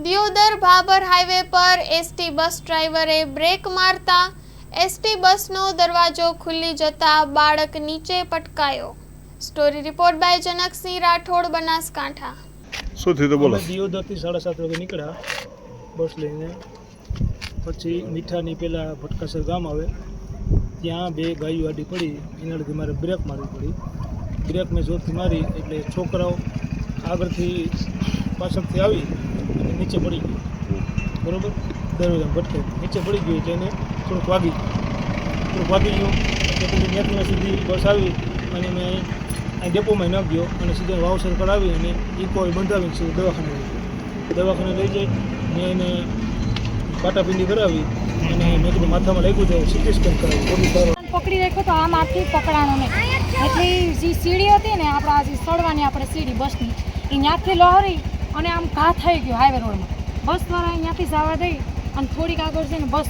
Deodar Bhabhar highway પર ST bus ડ્રાઈવરે break મારતા એસટી બસનો દરવાજો ખુલ્લી જતા બાળક નીચે પટકાયો। Story report by Janaksinh Rathod, Banaskantha. શું થયું તો બોલો। દિયોદરથી 7:30 વાગે નીકળ્યા બસ લઈને, પછી મીઠાની પહેલાં ભટકાસર ગામ આવે ત્યાં બે ગાયો આડી પડી, એના લીધે મારે બ્રેક મારવી પડી। બ્રેક મેં જોરથી મારી એટલે છોકરાઓ આગળથી પાછળથી આવી અને નીચે પડી ગયું, બરાબર, દરવાજા ભટકાઈ નીચે પડી ગયું એટલે એને થોડુંક વાગી ગયું એટલે પછી ત્યાંથી સીધી બસ આવી અને મેં અહીં ડેપોમાં ન ગયો અને સીધો વાવસર પર આવી અને ઇકો બંધાવીને સીધું દવાખાને લઈ જઈ મેં એને પાટાપિંડી કરાવી અને મેં કીધું માથામાં લાગ્યું તો સીટી સ્કેન કરાવ્યું। પકડી રાખ્યો તો આમાંથી પકડાણો નહીં, એટલે જે સીડી હતી ને આપણા જે સડવાની આપણે સીડી બસની, એ ત્યાંથી લહરી અને આમ ઘા થઈ ગયો હાઈવે રોડમાં। બસવાળા અહીંયાથી જવા દઈ અને થોડીક આગળ જઈને બસ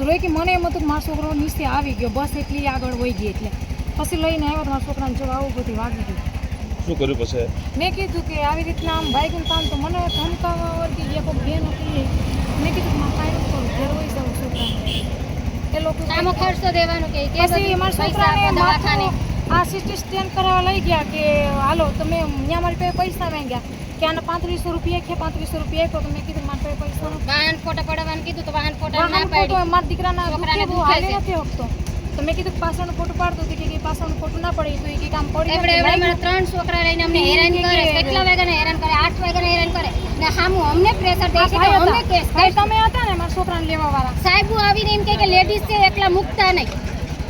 રોકી મને એમ હતું કે મારો છોકરો નીચે આવી ગયો, બસ એટલી આગળ વહી ગઈ એટલે પછી લઈને આવ્યો તો મારા છોકરાને જો આવું બધું વાગી ગયું। શું કર્યું પછી? મેં કીધું કે આવી રીતના આમ વાગ્યું કામ તો મને ધમકાવા વળગી એક બેન હતી, મેં કીધું કે મારે કાંઈ કરું, ઘેર વહી જાઉં છોકરાને, એ લોકો સામો ખર્ચ દેવાનો કે પછી મારા છોકરાને આ સીટી સ્કેન કરાવવા લઈ ગયા કે હાલો તમે ત્યાં મારી પાસે પૈસા માંગ્યા કે આને 3500 રૂપિયા કે 3500 રૂપિયા આપ્યો, તો મેં કીધું મારી પાસે પૈસા વાહન ફોટા પડાવવાનું કીધું તો વાહન ફોટા ના પાડી, મારા દીકરાના દુખે હાલે નથી હોતો, તો મેં કીધું પાછળનું ફોટો પાડતો હતી કે પાછળનું ફોટો ના પડે તો એ કામ પડી એવડે મારા 3 છોકરા લઈને અમને હેરાન કરે, કેટલા વાગ્યાને હેરાન કરે, 8 વાગ્યાને હેરાન કરે ને સામું અમને પ્રેશર દે છે કે અમે કેસ તમે હતા ને મારા છોકરાને લેવા વાળા સાહેબ આવીને એમ કે લેડીઝ છે એકલા મુકતા નહીં,